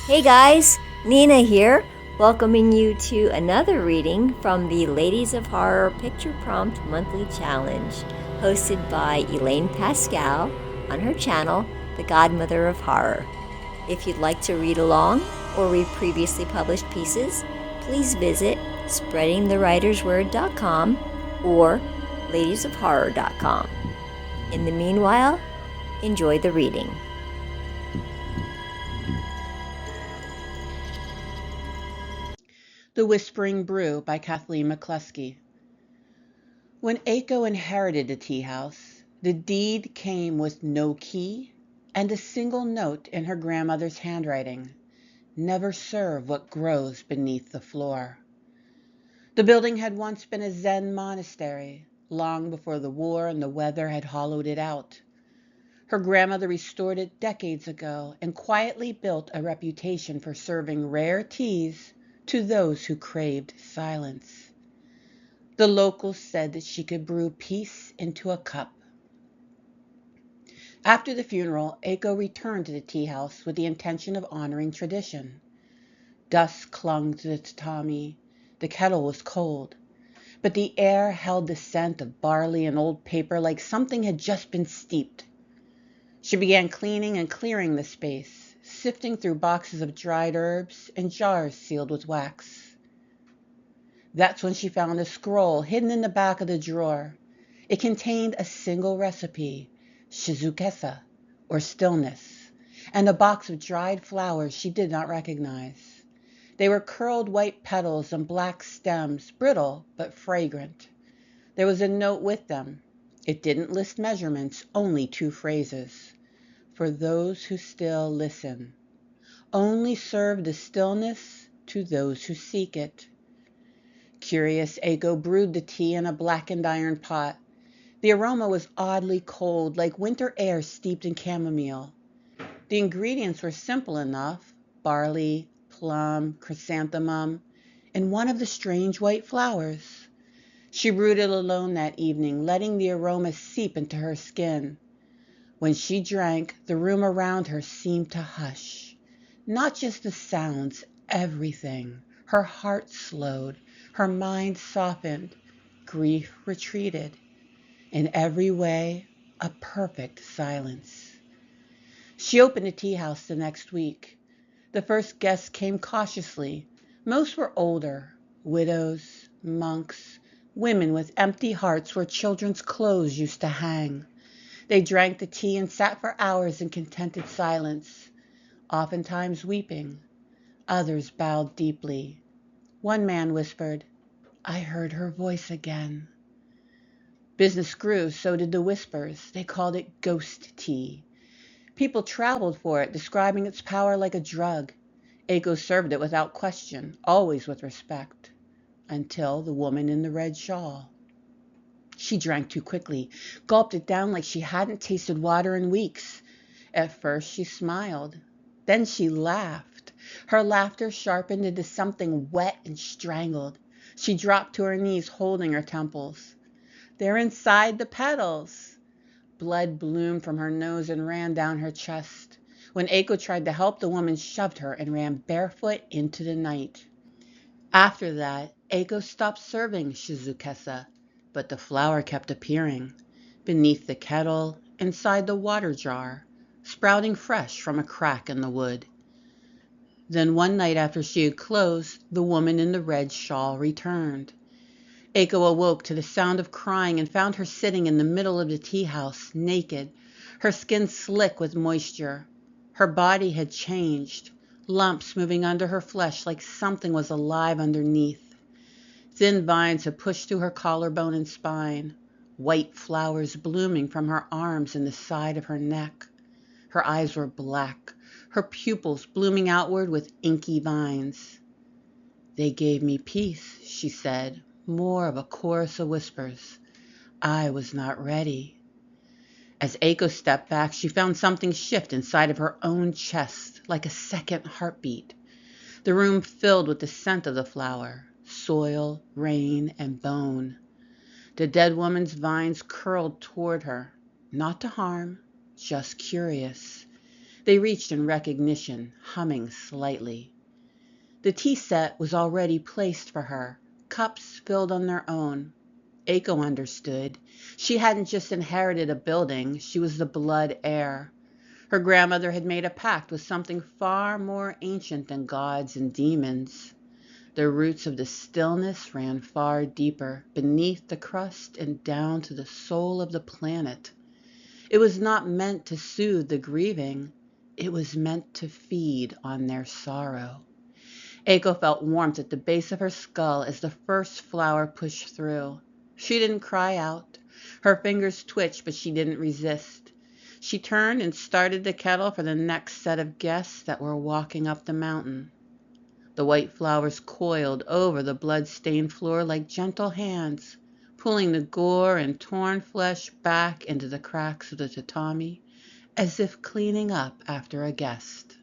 Hey guys, Nina here, welcoming you to another reading from the Ladies of Horror Picture Prompt Monthly Challenge, hosted by Elaine Pascal on her channel, The Godmother of Horror. If you'd like to read along or read previously published pieces, please visit spreadingthewritersword.com or ladiesofhorror.com. In the meanwhile, enjoy the reading. The Whispering Brew by Kathleen McCluskey. When Aiko inherited the tea house, the deed came with no key and a single note in her grandmother's handwriting: never serve what grows beneath the floor. The building had once been a Zen monastery, long before the war and the weather had hollowed it out. Her grandmother restored it decades ago and quietly built a reputation for serving rare teas to those who craved silence. The locals said that she could brew peace into a cup. After the funeral, Aiko returned to the tea house with the intention of honoring tradition. Dust clung to the tatami. The kettle was cold, but the air held the scent of barley and old paper like something had just been steeped. She began cleaning and clearing the space, sifting through boxes of dried herbs and jars sealed with wax. That's when she found a scroll hidden in the back of the drawer. It contained a single recipe, shizukesa, or stillness, and a box of dried flowers she did not recognize. They were curled white petals and black stems, brittle but fragrant. There was a note with them. It didn't list measurements, only 2 phrases. For those who still listen. Only serve the stillness to those who seek it. Curious, Aiko brewed the tea in a blackened iron pot. The aroma was oddly cold, like winter air steeped in chamomile. The ingredients were simple enough: barley, plum, chrysanthemum, and one of the strange white flowers. She brewed it alone that evening, letting the aroma seep into her skin. When she drank, the room around her seemed to hush. Not just the sounds, everything. Her heart slowed, her mind softened, grief retreated. In every way, a perfect silence. She opened a tea house the next week. The first guests came cautiously. Most were older, widows, monks, women with empty hearts where children's clothes used to hang. They drank the tea and sat for hours in contented silence, oftentimes weeping. Others bowed deeply. One man whispered, "I heard her voice again." Business grew, so did the whispers. They called it ghost tea. People traveled for it, describing its power like a drug. Aiko served it without question, always with respect, until the woman in the red shawl. She drank too quickly, gulped it down like she hadn't tasted water in weeks. At first she smiled. Then she laughed. Her laughter sharpened into something wet and strangled. She dropped to her knees, holding her temples. "They're inside the petals." Blood bloomed from her nose and ran down her chest. When Aiko tried to help, the woman shoved her and ran barefoot into the night. After that, Aiko stopped serving shizukesa, but the flower kept appearing, beneath the kettle, inside the water jar, sprouting fresh from a crack in the wood. Then one night after she had closed, the woman in the red shawl returned. Aiko awoke to the sound of crying and found her sitting in the middle of the tea house, naked, her skin slick with moisture. Her body had changed, lumps moving under her flesh like something was alive underneath. Thin vines had pushed through her collarbone and spine, white flowers blooming from her arms and the side of her neck. Her eyes were black, her pupils blooming outward with inky vines. "They gave me peace," she said, more of a chorus of whispers. "I was not ready." As Aiko stepped back, she found something shift inside of her own chest, like a second heartbeat. The room filled with the scent of the flower, soil, rain, and bone. The dead woman's vines curled toward her, not to harm, just curious. They reached in recognition, humming slightly. The tea set was already placed for her, cups filled on their own. Aiko understood. She hadn't just inherited a building, she was the blood heir. Her grandmother had made a pact with something far more ancient than gods and demons. The roots of the stillness ran far deeper, beneath the crust and down to the soul of the planet. It was not meant to soothe the grieving. It was meant to feed on their sorrow. Aiko felt warmth at the base of her skull as the first flower pushed through. She didn't cry out. Her fingers twitched, but she didn't resist. She turned and started the kettle for the next set of guests that were walking up the mountain. The white flowers coiled over the blood-stained floor like gentle hands, pulling the gore and torn flesh back into the cracks of the tatami, as if cleaning up after a guest.